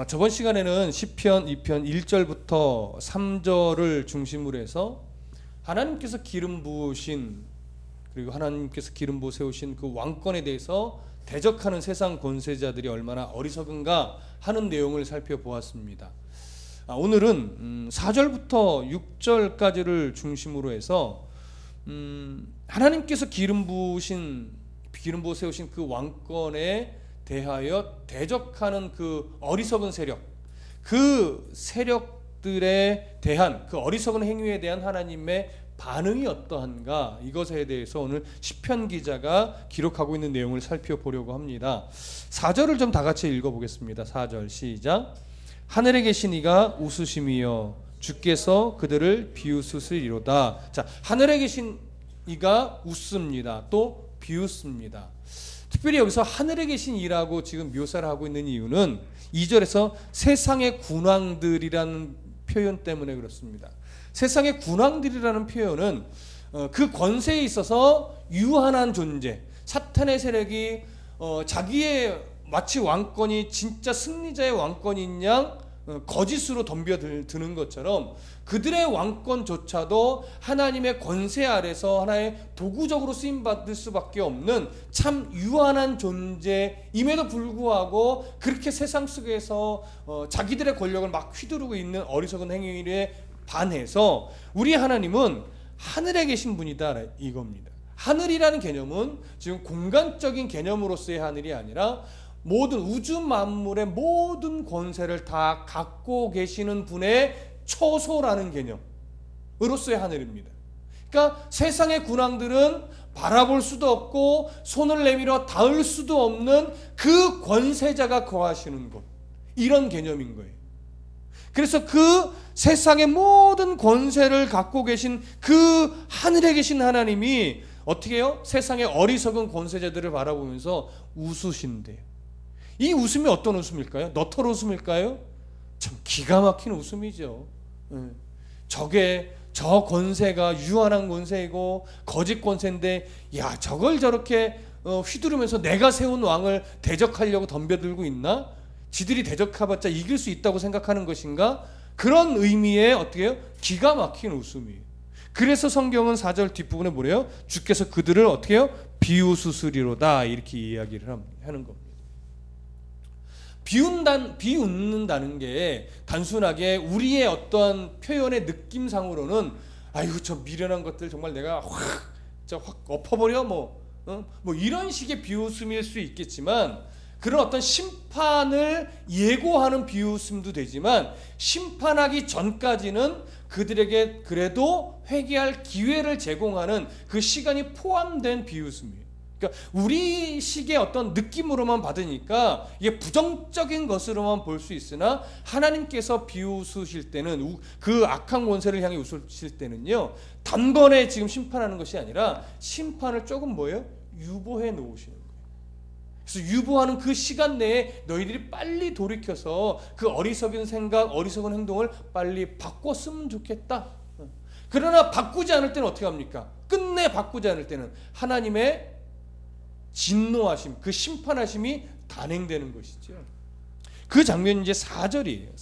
저번 시간에는 시편 2편 1절부터 3절을 중심으로 해서 하나님께서 기름 부으신, 그리고 하나님께서 기름 부어 세우신 그 왕권에 대해서 대적하는 세상 권세자들이 얼마나 어리석은가 하는 내용을 살펴보았습니다. 오늘은 4절부터 6절까지를 중심으로 해서 하나님께서 기름 부어 세우신 그 왕권에 대하여 대적하는 그 어리석은 세력, 그 세력들에 대한 그 어리석은 행위에 대한 하나님의 반응이 어떠한가, 이것에 대해서 오늘 시편 기자가 기록하고 있는 내용을 살펴보려고 합니다. 4절을 좀 다 같이 읽어보겠습니다. 4절 시작. 하늘에 계신 이가 웃으심이여 주께서 그들을 비웃으시리로다. 자, 하늘에 계신 이가 웃습니다. 또 비웃습니다. 특별히 여기서 하늘에 계신 이라고 지금 묘사를 하고 있는 이유는 2절에서 세상의 군왕들이라는 표현 때문에 그렇습니다. 세상의 군왕들이라는 표현은 그 권세에 있어서 유한한 존재, 사탄의 세력이 자기의 마치 왕권이 진짜 승리자의 왕권인 양 거짓으로 덤벼드는 것처럼 그들의 왕권조차도 하나님의 권세 아래서 하나의 도구적으로 쓰임받을 수밖에 없는 참 유한한 존재임에도 불구하고 그렇게 세상 속에서 자기들의 권력을 막 휘두르고 있는 어리석은 행위에 반해서 우리 하나님은 하늘에 계신 분이다, 이겁니다. 하늘이라는 개념은 지금 공간적인 개념으로서의 하늘이 아니라 모든 우주 만물의 모든 권세를 다 갖고 계시는 분의 처소라는 개념으로서의 하늘입니다. 그러니까 세상의 군왕들은 바라볼 수도 없고 손을 내밀어 닿을 수도 없는 그 권세자가 거하시는 곳, 이런 개념인 거예요. 그래서 그 세상의 모든 권세를 갖고 계신 그 하늘에 계신 하나님이 어떻게 해요? 세상의 어리석은 권세자들을 바라보면서 웃으신대요. 이 웃음이 어떤 웃음일까요? 너털 웃음일까요? 참 기가 막힌 웃음이죠. 저 권세가 유한한 권세이고 거짓 권세인데, 야, 저걸 저렇게 휘두르면서 내가 세운 왕을 대적하려고 덤벼들고 있나? 지들이 대적해봤자 이길 수 있다고 생각하는 것인가? 그런 의미의 어떻게 해요? 기가 막힌 웃음이에요. 그래서 성경은 4절 뒷부분에 뭐래요? 주께서 그들을 어떻게 해요? 비웃으시리로다, 이렇게 이야기를 하는 겁니다. 비웃는다는 게 단순하게 우리의 어떤 표현의 느낌상으로는 아이고 저 미련한 것들 정말 내가 확 엎어버려 뭐 이런 식의 비웃음일 수 있겠지만, 그런 어떤 심판을 예고하는 비웃음도 되지만 심판하기 전까지는 그들에게 그래도 회개할 기회를 제공하는 그 시간이 포함된 비웃음이에요. 그러니까 우리식의 어떤 느낌으로만 받으니까 이게 부정적인 것으로만 볼 수 있으나, 하나님께서 비웃으실 때는, 그 악한 권세를 향해 웃으실 때는요, 단번에 지금 심판하는 것이 아니라 심판을 조금 뭐예요? 유보해 놓으시는 거예요. 그래서 유보하는 그 시간 내에 너희들이 빨리 돌이켜서 그 어리석은 생각, 어리석은 행동을 빨리 바꿨으면 좋겠다. 그러나 바꾸지 않을 때는 어떻게 합니까? 끝내 바꾸지 않을 때는 하나님의 진노하심, 그 심판하심이 단행되는 것이죠. 그 장면이 이제 4절이에요.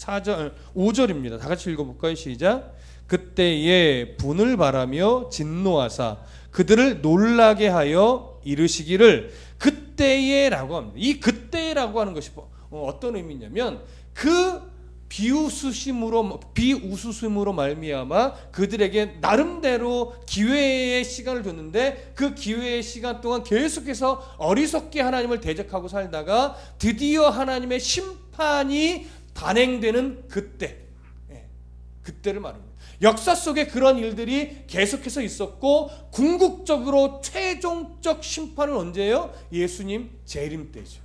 5절입니다. 다 같이 읽어볼까요? 시작. 그때에 분을 바라며 진노하사 그들을 놀라게 하여 이르시기를, 그때에라고 합니다. 이 그때라고 하는 것이 어떤 의미냐면, 그 비웃으심으로 말미암아 그들에게 나름대로 기회의 시간을 줬는데, 그 기회의 시간 동안 계속해서 어리석게 하나님을 대적하고 살다가 드디어 하나님의 심판이 단행되는 그때, 그때를 말합니다. 역사 속에 그런 일들이 계속해서 있었고, 궁극적으로 최종적 심판은 언제예요? 예수님 재림 때죠.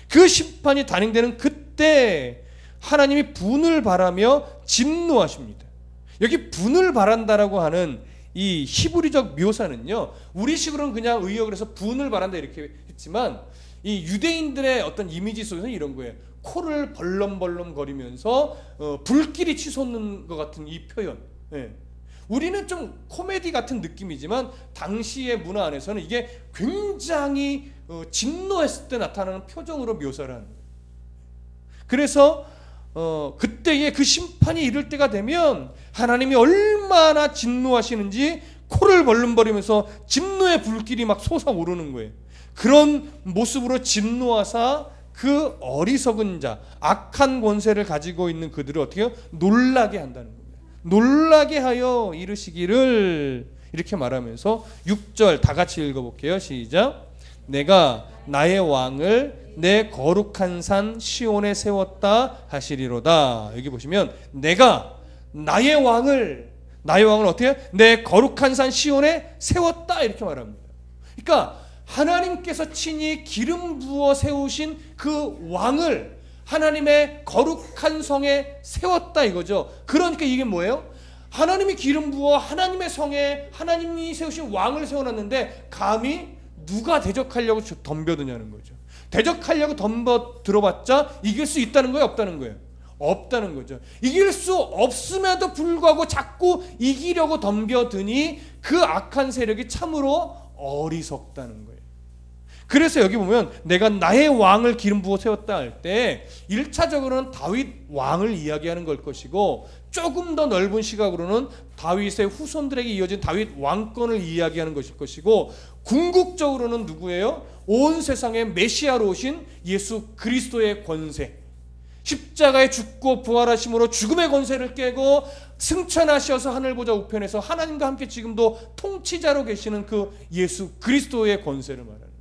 그 심판이 단행되는 그때 하나님이 분을 바라며 진노하십니다. 여기 분을 바란다라고 하는 이 히브리적 묘사는요, 우리식으로는 그냥 의역을 해서 분을 바란다 이렇게 했지만, 이 유대인들의 어떤 이미지 속에서는 이런 거예요. 코를 벌렁벌렁 거리면서 불길이 치솟는 것 같은 이 표현. 우리는 좀 코미디 같은 느낌이지만 당시의 문화 안에서는 이게 굉장히 진노했을 때 나타나는 표정으로 묘사를 하는 거예요. 그래서 그때에 그 심판이 이를 때가 되면 하나님이 얼마나 진노하시는지 코를 벌름거리면서 진노의 불길이 막 솟아오르는 거예요. 그런 모습으로 진노하사 그 어리석은 자, 악한 권세를 가지고 있는 그들을 어떻게 해요? 놀라게 한다는 겁니다. 놀라게 하여 이르시기를, 이렇게 말하면서 6절 다 같이 읽어볼게요. 시작. 내가 나의 왕을 내 거룩한 산 시온에 세웠다 하시리로다. 여기 보시면 내가 나의 왕을 어떻게 해요? 내 거룩한 산 시온에 세웠다, 이렇게 말합니다. 그러니까 하나님께서 친히 기름 부어 세우신 그 왕을 하나님의 거룩한 성에 세웠다, 이거죠. 그러니까 이게 뭐예요? 하나님이 기름 부어 하나님의 성에 하나님이 세우신 왕을 세워놨는데 감히 누가 대적하려고 덤벼드냐는 거죠. 대적하려고 덤벼들어봤자 이길 수 있다는 거예요, 없다는 거예요? 없다는 거죠. 이길 수 없음에도 불구하고 자꾸 이기려고 덤벼드니 그 악한 세력이 참으로 어리석다는 거예요. 그래서 여기 보면 내가 나의 왕을 기름 부어 세웠다 할 때 1차적으로는 다윗 왕을 이야기하는 걸 것이고, 조금 더 넓은 시각으로는 다윗의 후손들에게 이어진 다윗 왕권을 이야기하는 것일 것이고, 궁극적으로는 누구예요? 온 세상에 메시아로 오신 예수 그리스도의 권세, 십자가에 죽고 부활하심으로 죽음의 권세를 깨고 승천하셔서 하늘보좌 우편에서 하나님과 함께 지금도 통치자로 계시는 그 예수 그리스도의 권세를 말하는 거예요.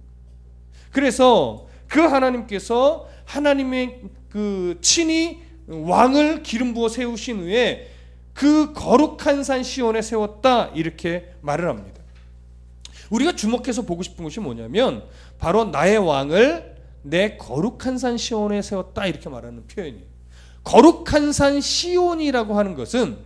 그래서 그 하나님께서 하나님의 그 친히 왕을 기름 부어 세우신 후에 그 거룩한 산 시온에 세웠다, 이렇게 말을 합니다. 우리가 주목해서 보고 싶은 것이 뭐냐면 바로 나의 왕을 내 거룩한 산 시온에 세웠다, 이렇게 말하는 표현이에요. 거룩한 산 시온이라고 하는 것은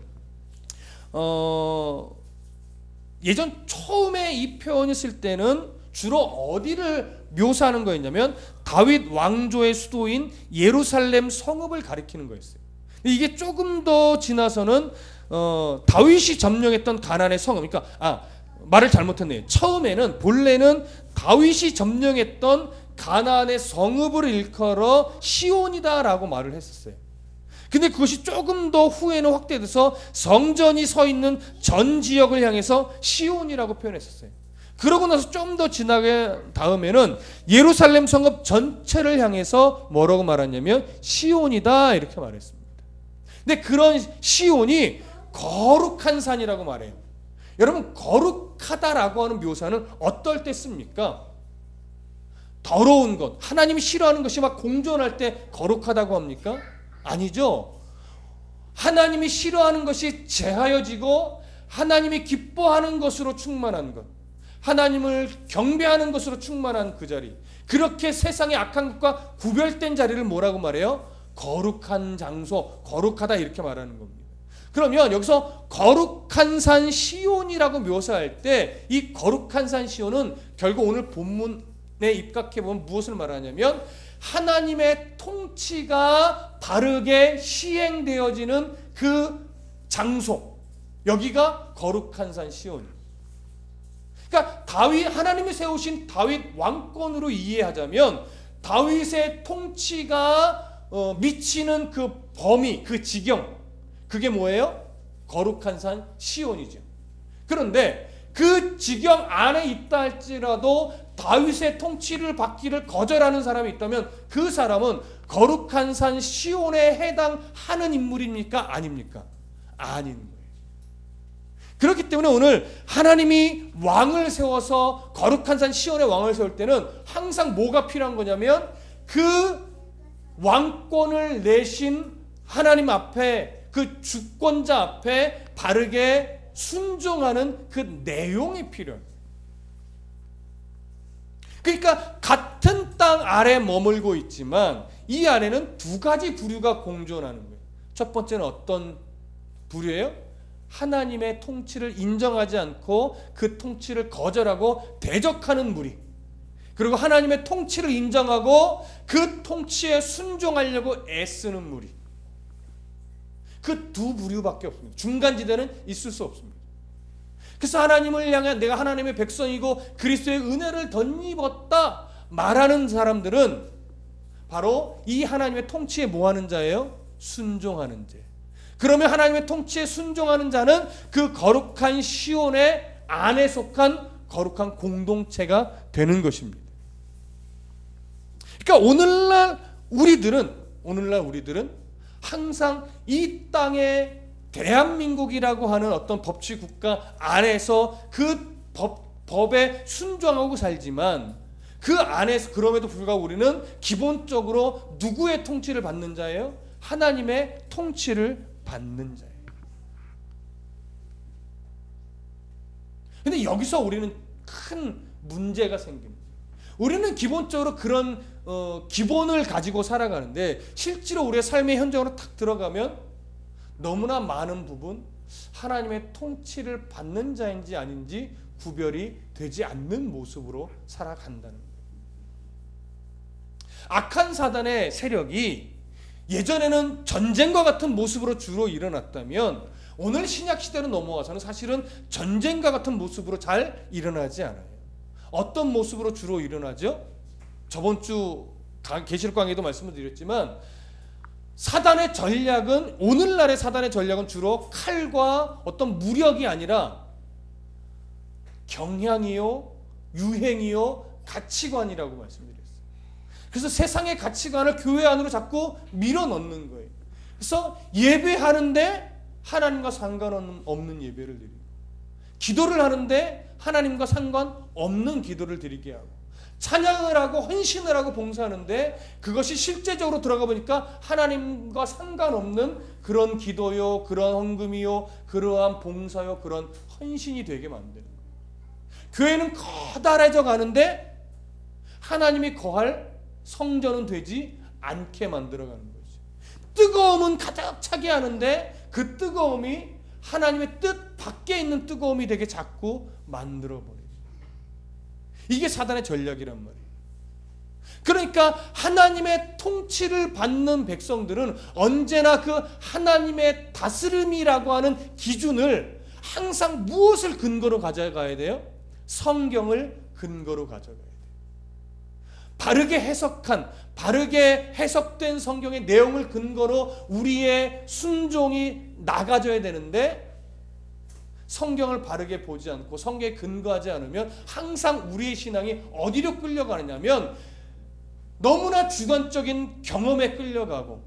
예전 처음에 이 표현을 쓸 때는 주로 어디를 묘사하는 거였냐면 다윗 왕조의 수도인 예루살렘 성읍을 가리키는 거였어요. 이게 조금 더 지나서는 다윗이 점령했던 가나안의 성읍, 그러니까 말을 잘못했네요. 처음에는 본래는 다윗이 점령했던 가나안의 성읍을 일컬어 시온이다라고 말을 했었어요. 근데 그것이 조금 더 후에는 확대돼서 성전이 서 있는 전 지역을 향해서 시온이라고 표현했었어요. 그러고 나서 좀 더 지나게 다음에는 예루살렘 성읍 전체를 향해서 뭐라고 말하냐면 시온이다, 이렇게 말했습니다. 근데 그런 시온이 거룩한 산이라고 말해요. 여러분, 거룩하다라고 하는 묘사는 어떨 때 씁니까? 더러운 것, 하나님이 싫어하는 것이 막 공존할 때 거룩하다고 합니까? 아니죠. 하나님이 싫어하는 것이 제하여지고 하나님이 기뻐하는 것으로 충만한 것, 하나님을 경배하는 것으로 충만한 그 자리, 그렇게 세상의 악한 것과 구별된 자리를 뭐라고 말해요? 거룩한 장소, 거룩하다, 이렇게 말하는 겁니다. 그러면 여기서 거룩한 산 시온이라고 묘사할 때 이 거룩한 산 시온은 결국 오늘 본문에 입각해보면 무엇을 말하냐면 하나님의 통치가 바르게 시행되어지는 그 장소, 여기가 거룩한 산 시온입니다. 그러니까 하나님이 세우신 다윗 왕권으로 이해하자면 다윗의 통치가 미치는 그 범위, 그 지경, 그게 뭐예요? 거룩한 산 시온이죠. 그런데 그 지경 안에 있다 할지라도 다윗의 통치를 받기를 거절하는 사람이 있다면 그 사람은 거룩한 산 시온에 해당하는 인물입니까? 아닙니까? 아닌 거예요. 그렇기 때문에 오늘 하나님이 왕을 세워서 거룩한 산 시온의 왕을 세울 때는 항상 뭐가 필요한 거냐면 그 왕권을 내신 하나님 앞에, 그 주권자 앞에 바르게 순종하는 그 내용이 필요해요. 그러니까 같은 땅 아래 머물고 있지만 이 안에는 두 가지 부류가 공존하는 거예요. 첫 번째는 어떤 부류예요? 하나님의 통치를 인정하지 않고 그 통치를 거절하고 대적하는 무리, 그리고 하나님의 통치를 인정하고 그 통치에 순종하려고 애쓰는 무리, 그 두 부류밖에 없습니다. 중간지대는 있을 수 없습니다. 그래서 하나님을 향해 내가 하나님의 백성이고 그리스도의 은혜를 덧입었다 말하는 사람들은 바로 이 하나님의 통치에 뭐하는 자예요? 순종하는 자. 그러면 하나님의 통치에 순종하는 자는 그 거룩한 시온의 안에 속한 거룩한 공동체가 되는 것입니다. 그러니까 오늘날 우리들은 항상 이 땅의 대한민국이라고 하는 어떤 법치 국가 안에서 그 법에 순종하고 살지만 그 안에서 그럼에도 불구하고 우리는 기본적으로 누구의 통치를 받는 자예요? 하나님의 통치를 받는 자예요. 근데 여기서 우리는 큰 문제가 생깁니다. 우리는 기본적으로 그런 기본을 가지고 살아가는데 실제로 우리의 삶의 현장으로 탁 들어가면 너무나 많은 부분 하나님의 통치를 받는 자인지 아닌지 구별이 되지 않는 모습으로 살아간다는 거예요. 악한 사단의 세력이 예전에는 전쟁과 같은 모습으로 주로 일어났다면 오늘 신약시대로 넘어와서는 사실은 전쟁과 같은 모습으로 잘 일어나지 않아요. 어떤 모습으로 주로 일어나죠? 저번 주 계시록 강의도 말씀을 드렸지만 사단의 전략은 오늘날의 사단의 전략은 주로 칼과 어떤 무력이 아니라 경향이요, 유행이요, 가치관이라고 말씀드렸어요. 그래서 세상의 가치관을 교회 안으로 자꾸 밀어넣는 거예요. 그래서 예배하는데 하나님과 상관없는 예배를 드리고, 기도를 하는데 하나님과 상관없는 기도를 드리게 하고, 찬양을 하고 헌신을 하고 봉사하는데 그것이 실제적으로 들어가 보니까 하나님과 상관없는 그런 기도요, 그런 헌금이요, 그러한 봉사요, 그런 헌신이 되게 만드는 거예요. 교회는 커다래져 가는데 하나님이 거할 성전은 되지 않게 만들어가는 거죠. 뜨거움은 가득 차게 하는데 그 뜨거움이 하나님의 뜻 밖에 있는 뜨거움이 되게 자꾸 만들어버려요. 이게 사단의 전략이란 말이에요. 그러니까 하나님의 통치를 받는 백성들은 언제나 그 하나님의 다스림이라고 하는 기준을 항상 무엇을 근거로 가져가야 돼요? 성경을 근거로 가져가야 돼요. 바르게 해석된 성경의 내용을 근거로 우리의 순종이 나가져야 되는데 성경을 바르게 보지 않고 성경에 근거하지 않으면 항상 우리의 신앙이 어디로 끌려가느냐면 너무나 주관적인 경험에 끌려가고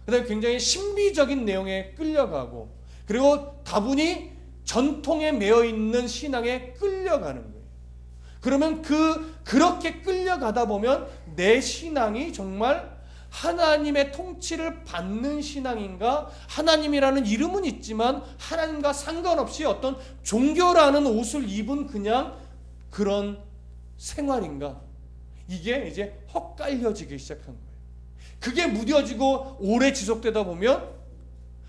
그다음에 굉장히 신비적인 내용에 끌려가고 그리고 다분히 전통에 매여 있는 신앙에 끌려가는 거예요. 그러면 그렇게 끌려가다 보면 내 신앙이 정말 하나님의 통치를 받는 신앙인가? 하나님이라는 이름은 있지만 하나님과 상관없이 어떤 종교라는 옷을 입은 그냥 그런 생활인가? 이게 이제 헛갈려지기 시작한 거예요. 그게 무뎌지고 오래 지속되다 보면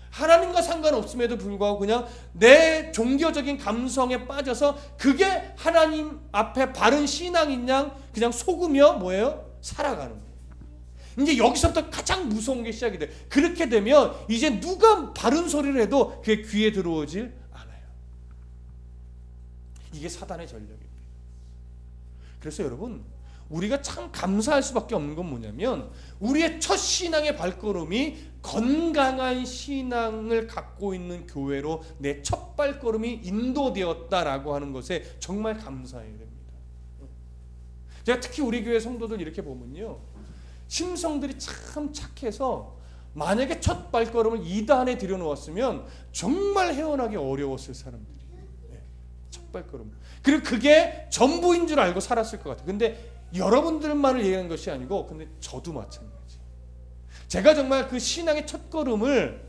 하나님과 상관없음에도 불구하고 그냥 내 종교적인 감성에 빠져서 그게 하나님 앞에 바른 신앙인 양 그냥 속으며 뭐예요? 살아가는 거예요. 이제 여기서부터 가장 무서운 게 시작이 돼요. 그렇게 되면 이제 누가 바른 소리를 해도 그게 귀에 들어오질 않아요. 이게 사단의 전략입니다. 그래서 여러분 우리가 참 감사할 수밖에 없는 건 뭐냐면 우리의 첫 신앙의 발걸음이 건강한 신앙을 갖고 있는 교회로 내 첫 발걸음이 인도되었다라고 하는 것에 정말 감사해야 됩니다. 제가 특히 우리 교회 성도들 이렇게 보면요, 심성들이 참 착해서 만약에 첫 발걸음을 이단에 들여놓았으면 정말 헤어나기 어려웠을 사람들이. 첫 발걸음. 그리고 그게 전부인 줄 알고 살았을 것 같아요. 근데 여러분들만을 얘기하는 것이 아니고 근데 저도 마찬가지. 제가 정말 그 신앙의 첫 걸음을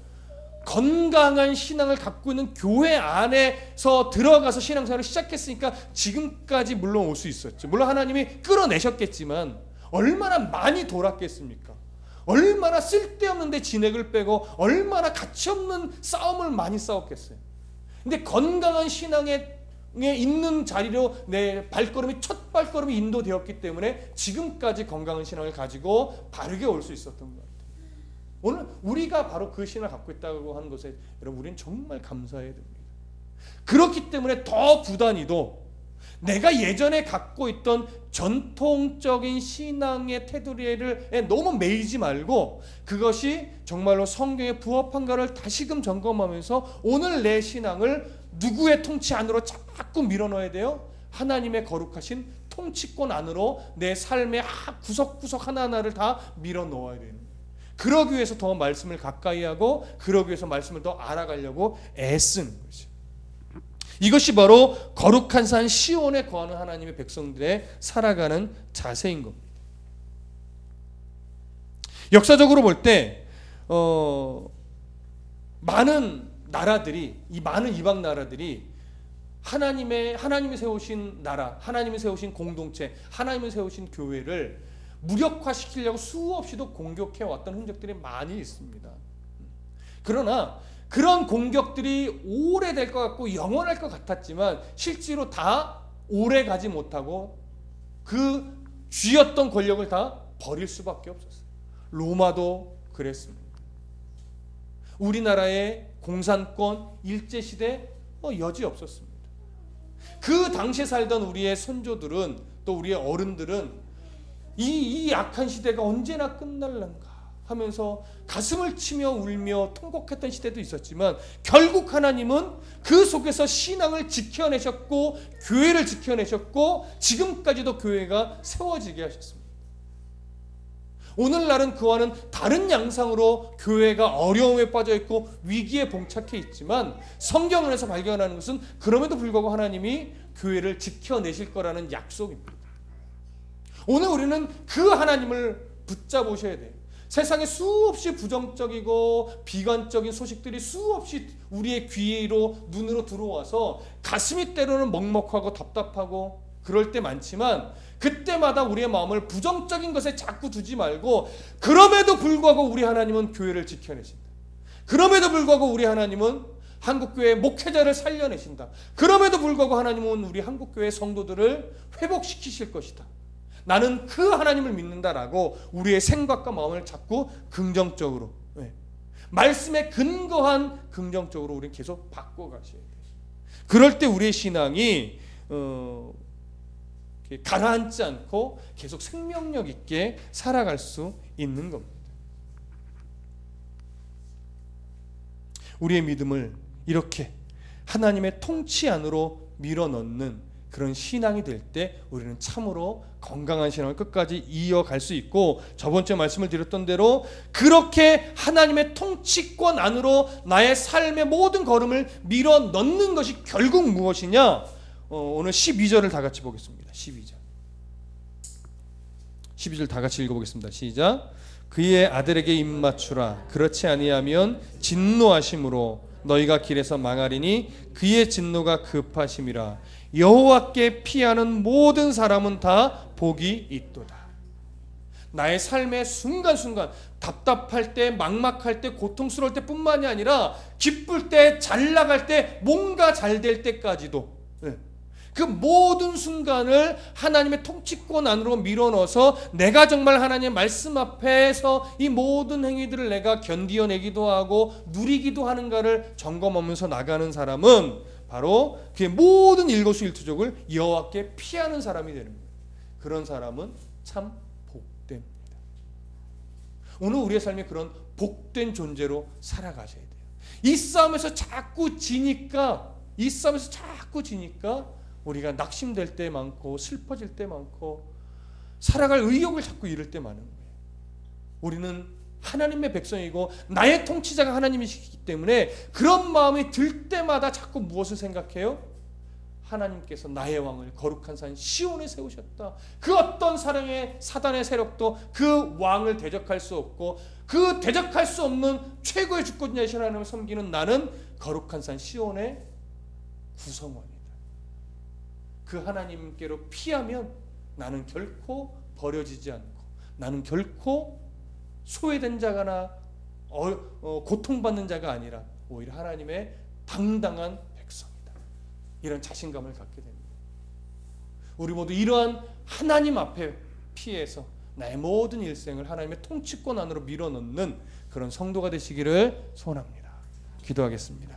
건강한 신앙을 갖고 있는 교회 안에서 들어가서 신앙생활을 시작했으니까 지금까지 물론 올 수 있었죠. 물론 하나님이 끌어내셨겠지만 얼마나 많이 돌았겠습니까? 얼마나 쓸데없는 데 진액을 빼고 얼마나 가치없는 싸움을 많이 싸웠겠어요. 근데 건강한 신앙에 있는 자리로 내 발걸음이 첫 발걸음이 인도되었기 때문에 지금까지 건강한 신앙을 가지고 바르게 올 수 있었던 것 같아요. 오늘 우리가 바로 그 신앙을 갖고 있다고 하는 것에 여러분 우리는 정말 감사해야 됩니다. 그렇기 때문에 더 부단히도 내가 예전에 갖고 있던 전통적인 신앙의 테두리에 너무 매이지 말고 그것이 정말로 성경에 부합한가를 다시금 점검하면서 오늘 내 신앙을 누구의 통치 안으로 자꾸 밀어넣어야 돼요? 하나님의 거룩하신 통치권 안으로 내 삶의 구석구석 하나하나를 다 밀어넣어야 되는 거예요. 그러기 위해서 더 말씀을 가까이 하고 그러기 위해서 말씀을 더 알아가려고 애쓰는 거죠. 이것이 바로 거룩한 산 시온에 거하는 하나님의 백성들의 살아가는 자세인 겁니다. 역사적으로 볼 때 많은 나라들이, 이 많은 이방 나라들이 하나님이 세우신 나라, 하나님이 세우신 공동체, 하나님이 세우신 교회를 무력화시키려고 수없이도 공격해 왔던 흔적들이 많이 있습니다. 그러나 그런 공격들이 오래될 것 같고 영원할 것 같았지만 실제로 다 오래 가지 못하고 그 쥐었던 권력을 다 버릴 수밖에 없었어요. 로마도 그랬습니다. 우리나라의 공산권 일제시대 여지 없었습니다. 그 당시에 살던 우리의 선조들은, 또 우리의 어른들은 이 악한 시대가 언제나 끝날란가 하면서 가슴을 치며 울며 통곡했던 시대도 있었지만 결국 하나님은 그 속에서 신앙을 지켜내셨고 교회를 지켜내셨고 지금까지도 교회가 세워지게 하셨습니다. 오늘날은 그와는 다른 양상으로 교회가 어려움에 빠져 있고 위기에 봉착해 있지만 성경 안에서 발견하는 것은 그럼에도 불구하고 하나님이 교회를 지켜내실 거라는 약속입니다. 오늘 우리는 그 하나님을 붙잡으셔야 돼요. 세상에 수없이 부정적이고 비관적인 소식들이 수없이 우리의 귀로 눈으로 들어와서 가슴이 때로는 먹먹하고 답답하고 그럴 때 많지만 그때마다 우리의 마음을 부정적인 것에 자꾸 두지 말고 그럼에도 불구하고 우리 하나님은 교회를 지켜내신다. 그럼에도 불구하고 우리 하나님은 한국교회의 목회자를 살려내신다. 그럼에도 불구하고 하나님은 우리 한국교회 성도들을 회복시키실 것이다. 나는 그 하나님을 믿는다라고 우리의 생각과 마음을 자꾸 긍정적으로, 말씀에 근거한 긍정적으로 우리는 계속 바꿔가셔야 돼요. 그럴 때 우리의 신앙이 가라앉지 않고 계속 생명력 있게 살아갈 수 있는 겁니다. 우리의 믿음을 이렇게 하나님의 통치 안으로 밀어넣는 그런 신앙이 될 때 우리는 참으로 건강한 신앙을 끝까지 이어갈 수 있고, 저번 주에 말씀을 드렸던 대로 그렇게 하나님의 통치권 안으로 나의 삶의 모든 걸음을 밀어넣는 것이 결국 무엇이냐? 오늘 12절을 다 같이 보겠습니다. 12절 다 같이 읽어보겠습니다. 시작. 그의 아들에게 입맞추라. 그렇지 아니하면 진노하심으로 너희가 길에서 망하리니 그의 진노가 급하심이라. 여호와께 피하는 모든 사람은 다 복이 있도다. 나의 삶의 순간순간 답답할 때, 막막할 때, 고통스러울 때뿐만이 아니라 기쁠 때, 잘 나갈 때, 뭔가 잘 될 때까지도 그 모든 순간을 하나님의 통치권 안으로 밀어넣어서 내가 정말 하나님의 말씀 앞에서 이 모든 행위들을 내가 견디어내기도 하고 누리기도 하는가를 점검하면서 나가는 사람은 바로 그의 모든 일거수일투족을 여호와께 피하는 사람이 되는 거예요. 그런 사람은 참 복됩니다. 오늘 우리의 삶이 그런 복된 존재로 살아가셔야 돼요. 이 싸움에서 자꾸 지니까 우리가 낙심될 때 많고 슬퍼질 때 많고 살아갈 의욕을 자꾸 잃을 때 많은 거예요. 우리는 하나님의 백성이고 나의 통치자가 하나님이시기 때문에 그런 마음이 들 때마다 자꾸 무엇을 생각해요? 하나님께서 나의 왕을 거룩한 산 시온에 세우셨다. 그 어떤 사단의 세력도 그 왕을 대적할 수 없고 그 대적할 수 없는 최고의 주권자이신 하나님을 섬기는 나는 거룩한 산 시온의 구성원이다. 그 하나님께로 피하면 나는 결코 버려지지 않고 나는 결코 소외된 자가나 고통받는 자가 아니라 오히려 하나님의 당당한 백성이다. 이런 자신감을 갖게 됩니다. 우리 모두 이러한 하나님 앞에 피해서 나의 모든 일생을 하나님의 통치권 안으로 밀어넣는 그런 성도가 되시기를 소원합니다. 기도하겠습니다.